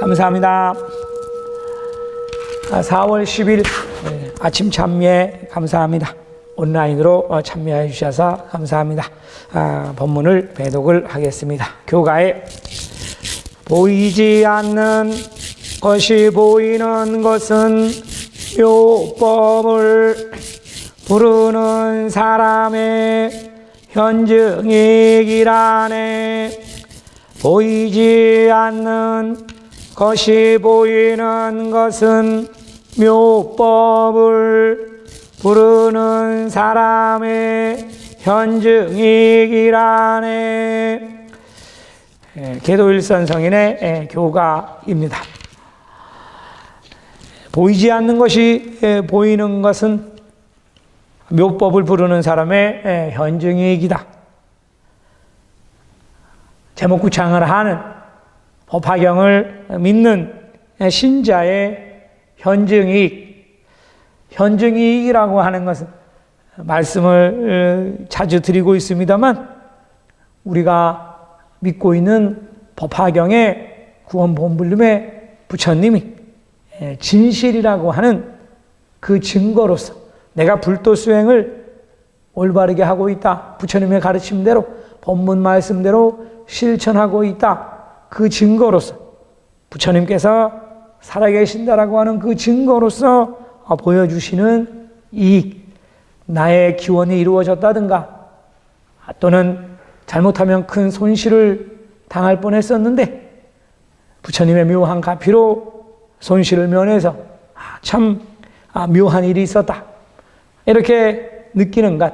감사합니다. 4월 10일 아침 참여에 감사합니다. 온라인으로 참여해 주셔서 감사합니다. 본문을 배독을 하겠습니다. 교가에 보이지 않는 것이 보이는 것은 묘법을 부르는 사람의 현증이기라네. 보이지 않는 것이 보이는 것은 묘법을 부르는 사람의 현증이기라네. 계도일선 성인의 교가입니다. 보이지 않는 것이 보이는 것은 묘법을 부르는 사람의 현증이익이다. 제목구창을 하는 법화경을 믿는 신자의 현증이익이라고 하는 것은 말씀을 자주 드리고 있습니다만, 우리가 믿고 있는 법화경의 구원본불림의 부처님이 진실이라고 하는 그 증거로서 내가 불도 수행을 올바르게 하고 있다, 부처님의 가르침대로 법문 말씀대로 실천하고 있다, 그 증거로서 부처님께서 살아계신다라고 하는 그 증거로서 보여주시는 이익, 나의 기원이 이루어졌다든가 또는 잘못하면 큰 손실을 당할 뻔했었는데 부처님의 묘한 가피로 손실을 면해서 참 묘한 일이 있었다, 이렇게 느끼는 것,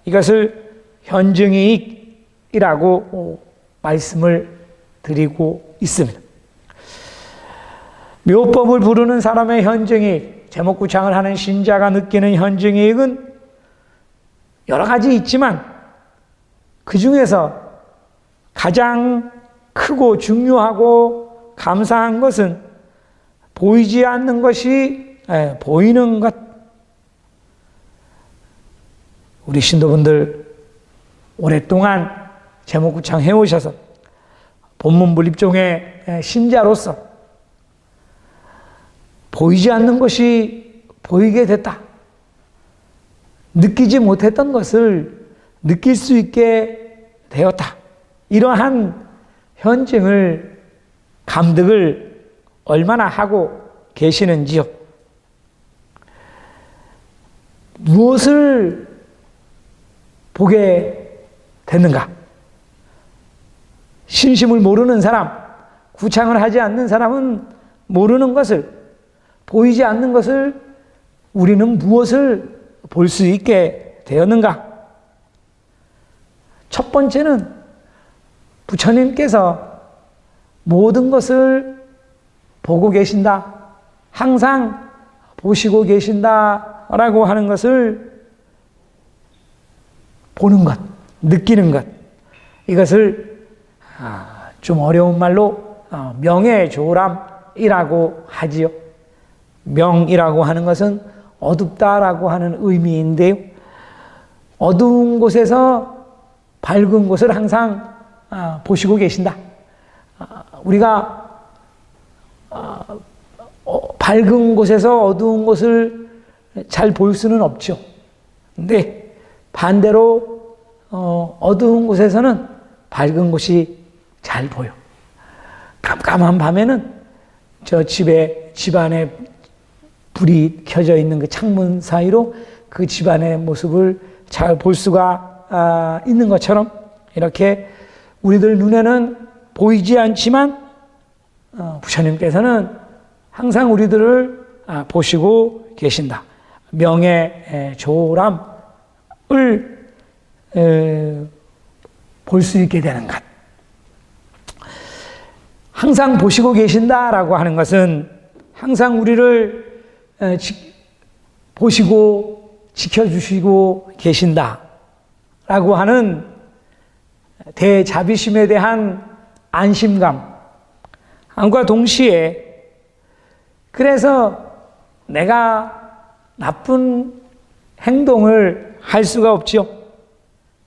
이것을 현증이익이라고 말씀을 드리고 있습니다. 묘법을 부르는 사람의 현증이익, 제목구창을 하는 신자가 느끼는 현증이익은 여러 가지 있지만 그 중에서 가장 크고 중요하고 감사한 것은 보이지 않는 것이 보이는 것. 우리 신도분들 오랫동안 제목구창 해오셔서 본문불입종의 신자로서 보이지 않는 것이 보이게 됐다, 느끼지 못했던 것을 느낄 수 있게 되었다, 이러한 현증을 감득을 얼마나 하고 계시는지요. 무엇을 보게 됐는가? 신심을 모르는 사람, 구창을 하지 않는 사람은 모르는 것을, 보이지 않는 것을 우리는 무엇을 볼 수 있게 되었는가? 첫 번째는 부처님께서 모든 것을 보고 계신다, 항상 보시고 계신다라고 하는 것을 보는 것, 느끼는 것, 이것을 좀 어려운 말로 명예조람이라고 하지요. 명이라고 하는 것은 어둡다라고 하는 의미인데요, 어두운 곳에서 밝은 곳을 항상 보시고 계신다. 우리가 밝은 곳에서 어두운 곳을 잘 볼 수는 없죠. 근데 반대로 어두운 곳에서는 밝은 곳이 잘 보여. 깜깜한 밤에는 저 집안에 불이 켜져 있는 그 창문 사이로 그 집안의 모습을 잘 볼 수가 있는 것처럼, 이렇게 우리들 눈에는 보이지 않지만 부처님께서는 항상 우리들을 보시고 계신다. 명예조람을 볼 수 있게 되는 것. 항상 보시고 계신다라고 하는 것은 항상 우리를 보시고 지켜주시고 계신다라고 하는 대자비심에 대한 안심감과 동시에, 그래서 내가 나쁜 행동을 할 수가 없지요.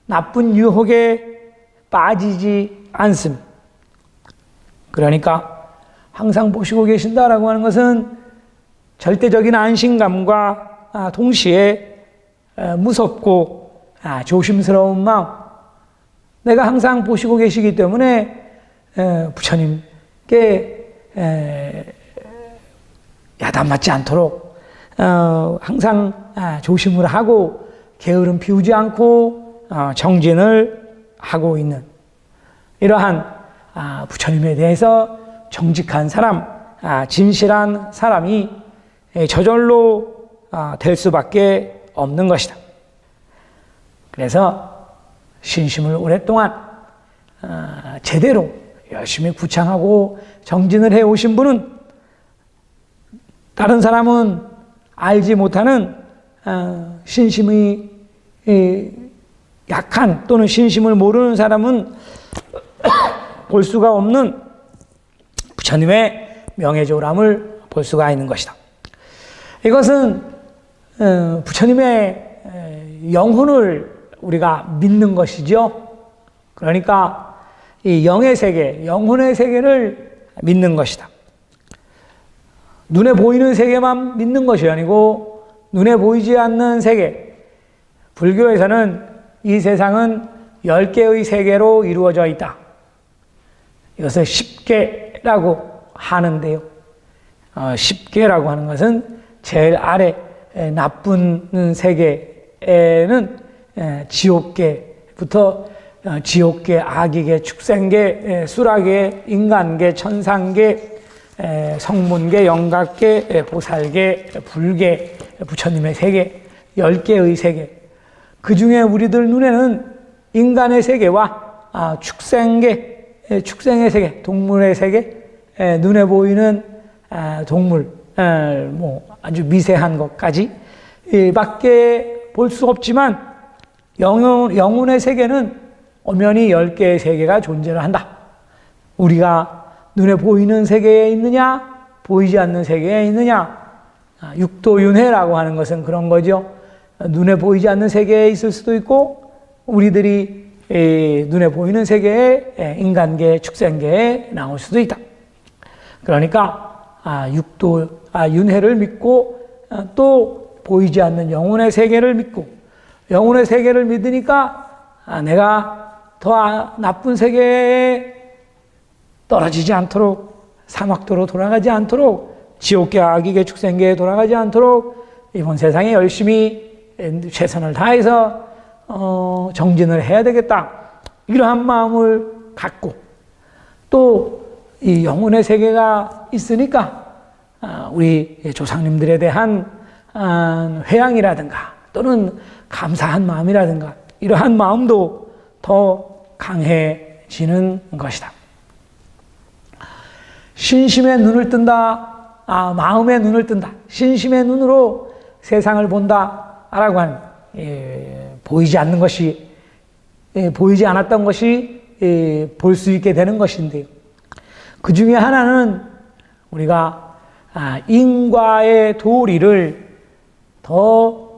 나쁜 유혹에 빠지지 않습니다. 그러니까 항상 보시고 계신다라고 하는 것은 절대적인 안심감과 동시에 무섭고 조심스러운 마음. 내가 항상 보시고 계시기 때문에 부처님께 야단맞지 않도록 항상 조심을 하고 게으름 피우지 않고 정진을 하고 있는 이러한 부처님에 대해서 정직한 사람, 진실한 사람이 저절로 될 수밖에 없는 것이다. 그래서 신심을 오랫동안 제대로 열심히 구창하고 정진을 해오신 분은 다른 사람은 알지 못하는 신심이 약한 또는 신심을 모르는 사람은 볼 수가 없는 부처님의 명예조람을 볼 수가 있는 것이다. 이것은 부처님의 영혼을 우리가 믿는 것이죠. 그러니까 이 영의 세계, 영혼의 세계를 믿는 것이다. 눈에 보이는 세계만 믿는 것이 아니고 눈에 보이지 않는 세계. 불교에서는 이 세상은 10개의 세계로 이루어져 있다. 이것을 10개라고 하는데요. 10개라고 하는 것은 제일 아래 나쁜 세계에는 지옥계부터 지옥계, 악의계, 축생계, 수라계, 인간계, 천상계, 성문계, 영각계, 보살계, 불계, 부처님의 세계, 10개의 세계. 그 중에 우리들 눈에는 인간의 세계와 축생계, 축생의 세계, 동물의 세계, 눈에 보이는 동물, 아주 미세한 것까지 밖에 볼 수 없지만 영혼의 세계는 엄연히 10개의 세계가 존재를 한다. 우리가 눈에 보이는 세계에 있느냐, 보이지 않는 세계에 있느냐. 육도윤회라고 하는 것은 그런 거죠. 눈에 보이지 않는 세계에 있을 수도 있고, 우리들이 눈에 보이는 세계에 인간계, 축생계에 나올 수도 있다. 그러니까 윤회를 믿고 또 보이지 않는 영혼의 세계를 믿고, 영혼의 세계를 믿으니까 내가 더 나쁜 세계에 떨어지지 않도록, 사막도로 돌아가지 않도록, 지옥계, 악의계, 축생계에 돌아가지 않도록 이번 세상에 열심히 최선을 다해서 정진을 해야 되겠다. 이러한 마음을 갖고 또 이 영혼의 세계가 있으니까 우리 조상님들에 대한 회양이라든가 또는 감사한 마음이라든가 이러한 마음도 더 강해지는 것이다. 신심의 눈을 뜬다, 마음의 눈을 뜬다, 신심의 눈으로 세상을 본다라고 하는 보이지 않는 것이, 보이지 않았던 것이 볼 수 있게 되는 것인데요. 그 중에 하나는 우리가 인과의 도리를 더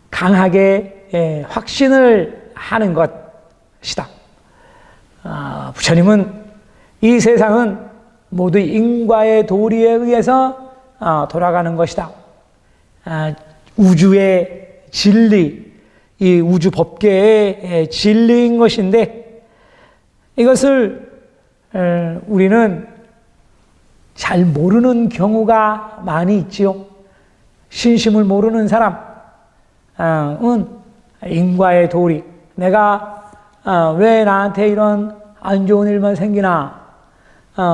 강하게 확신을 하는 것이다. 부처님은 이 세상은 모두 인과의 도리에 의해서 돌아가는 것이다. 우주의 진리, 이 우주 법계의 진리인 것인데 이것을 우리는 잘 모르는 경우가 많이 있지요. 신심을 모르는 사람은 인과의 도리, 내가 왜 나한테 이런 안 좋은 일만 생기나,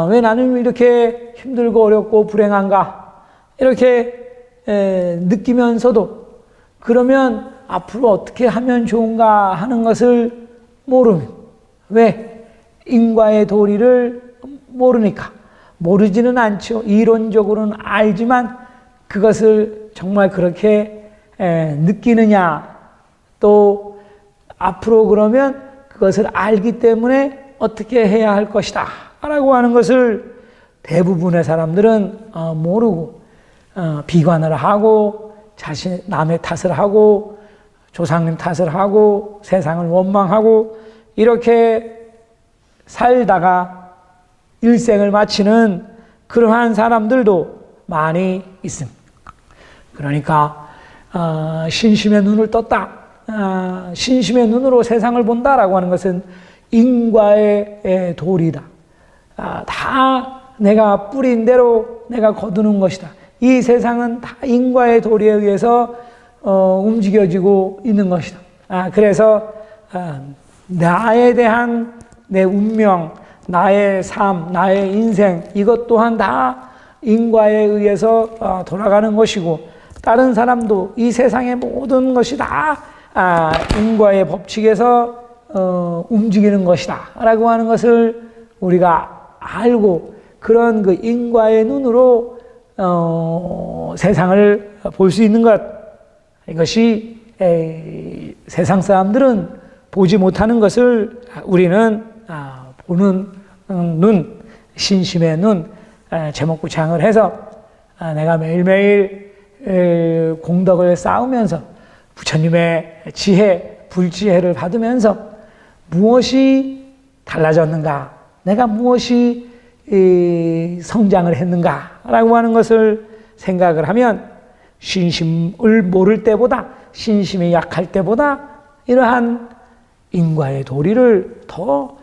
왜 나는 이렇게 힘들고 어렵고 불행한가, 이렇게 느끼면서도 그러면 앞으로 어떻게 하면 좋은가 하는 것을 모르면, 왜? 인과의 도리를 모르니까. 모르지는 않죠. 이론적으로는 알지만 그것을 정말 그렇게 느끼느냐, 또 앞으로 그러면 그것을 알기 때문에 어떻게 해야 할 것이다 라고 하는 것을 대부분의 사람들은 모르고 비관을 하고 남의 탓을 하고 조상님 탓을 하고 세상을 원망하고 이렇게 살다가 일생을 마치는 그러한 사람들도 많이 있습니다. 그러니까 신심의 눈을 떴다. 신심의 눈으로 세상을 본다라고 하는 것은 인과의 도리다. 다 내가 뿌린 대로 내가 거두는 것이다. 이 세상은 다 인과의 도리에 의해서 움직여지고 있는 것이다. 그래서 나에 대한 내 운명, 나의 삶, 나의 인생, 이것 또한 다 인과에 의해서 돌아가는 것이고, 다른 사람도 이 세상의 모든 것이 다 인과의 법칙에서 움직이는 것이다 라고 하는 것을 우리가 알고, 그런 그 인과의 눈으로 세상을 볼 수 있는 것, 이것이 세상 사람들은 보지 못하는 것을 우리는 보는 눈, 신심의 눈, 제목구창을 해서 내가 매일매일 공덕을 쌓으면서 부처님의 지혜, 불지혜를 받으면서 무엇이 달라졌는가, 내가 무엇이 성장을 했는가라고 하는 것을 생각을 하면, 신심을 모를 때보다, 신심이 약할 때보다 이러한 인과의 도리를 더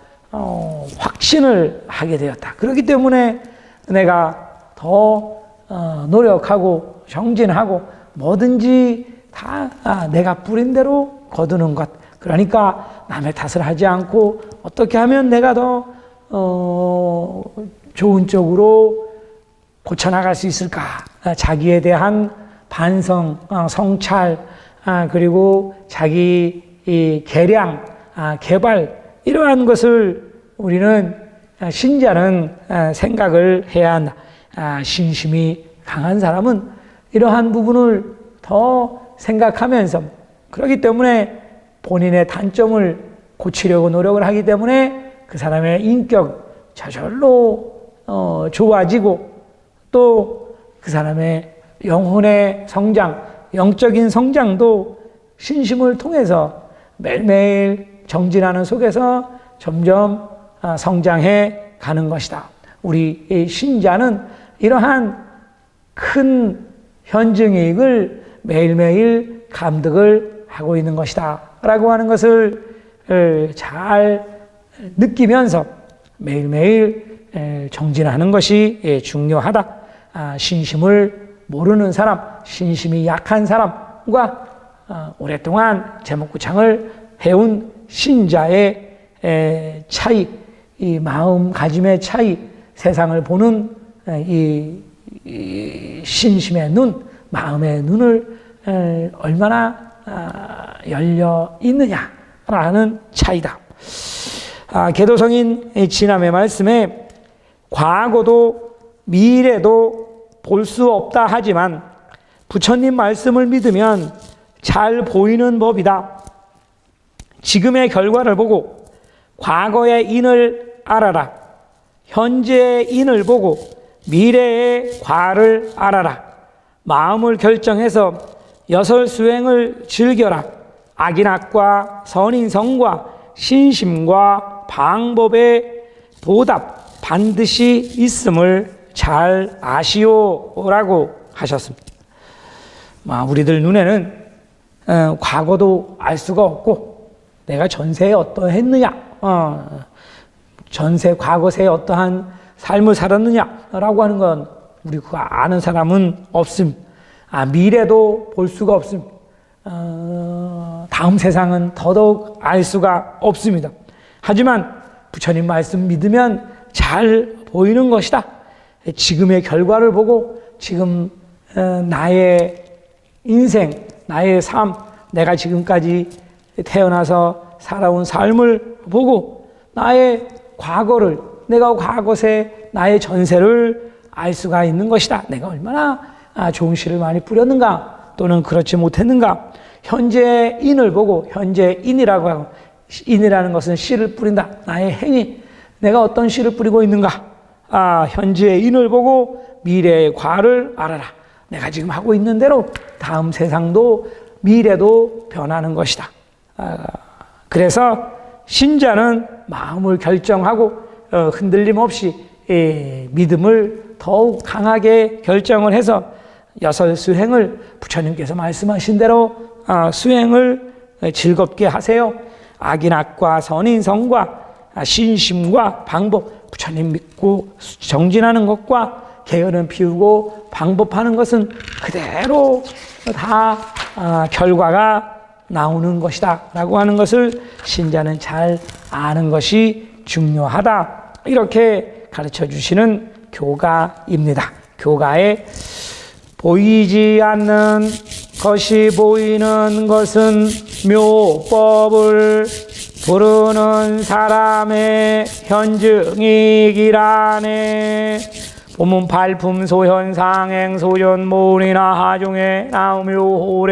확신을 하게 되었다. 그렇기 때문에 내가 더 노력하고 정진하고 뭐든지 다 내가 뿌린 대로 거두는 것. 그러니까 남의 탓을 하지 않고 어떻게 하면 내가 더 좋은 쪽으로 고쳐나갈 수 있을까? 자기에 대한 반성, 성찰, 그리고 자기 이 개량, 개발, 이러한 것을 우리는 신자는 생각을 해야 한다. 신심이 강한 사람은 이러한 부분을 더 생각하면서, 그렇기 때문에 본인의 단점을 고치려고 노력을 하기 때문에 그 사람의 인격 저절로 좋아지고, 또 그 사람의 영혼의 성장, 영적인 성장도 신심을 통해서 매일매일 정진하는 속에서 점점 성장해 가는 것이다. 우리 신자는 이러한 큰 현증이익을 매일매일 감득을 하고 있는 것이다 라고 하는 것을 잘 느끼면서 매일매일 정진하는 것이 중요하다. 신심을 모르는 사람, 신심이 약한 사람과 오랫동안 제목구창을 해온 신자의 차이, 이 마음가짐의 차이, 세상을 보는 이 신심의 눈, 마음의 눈을 얼마나 열려 있느냐라는 차이다. 계도성인 지남의 말씀에 과거도 미래도 볼 수 없다 하지만 부처님 말씀을 믿으면 잘 보이는 법이다. 지금의 결과를 보고 과거의 인을 알아라. 현재의 인을 보고 미래의 과를 알아라. 마음을 결정해서 여설수행을 즐겨라. 악인악과 선인성과 신심과 방법의 보답 반드시 있음을 잘 아시오라고 하셨습니다. 우리들 눈에는 과거도 알 수가 없고, 내가 전세에 어떠했느냐, 전세 과거세에 어떠한 삶을 살았느냐라고 하는 건 우리 그거 아는 사람은 없습니다. 미래도 볼 수가 없습니다. 다음 세상은 더더욱 알 수가 없습니다. 하지만 부처님 말씀 믿으면 잘 보이는 것이다. 지금의 결과를 보고 지금 나의 인생, 나의 삶, 내가 지금까지 태어나서 살아온 삶을 보고 나의 과거를, 내가 과거세 나의 전세를 알 수가 있는 것이다. 내가 얼마나 좋은 씨를 많이 뿌렸는가, 또는 그렇지 못했는가. 현재의 인을 보고, 현재의 인이라고 하고, 인이라는 것은 씨를 뿌린다. 나의 행위, 내가 어떤 씨를 뿌리고 있는가. 현재의 인을 보고 미래의 과를 알아라. 내가 지금 하고 있는 대로 다음 세상도 미래도 변하는 것이다. 그래서 신자는 마음을 결정하고 흔들림 없이 믿음을 더욱 강하게 결정을 해서 여섯 수행을 부처님께서 말씀하신 대로 수행을 즐겁게 하세요. 악인악과 선인성과 신심과 방법, 부처님 믿고 정진하는 것과 게으름 피우고 방법하는 것은 그대로 다 결과가 나오는 것이다 라고 하는 것을 신자는 잘 아는 것이 중요하다, 이렇게 가르쳐 주시는 교가입니다. 교가에 보이지 않는 것이 보이는 것은 묘법을 부르는 사람의 현증이기라네. 본문 발품 소현상행 소견 모리나 하중에 나오묘 호래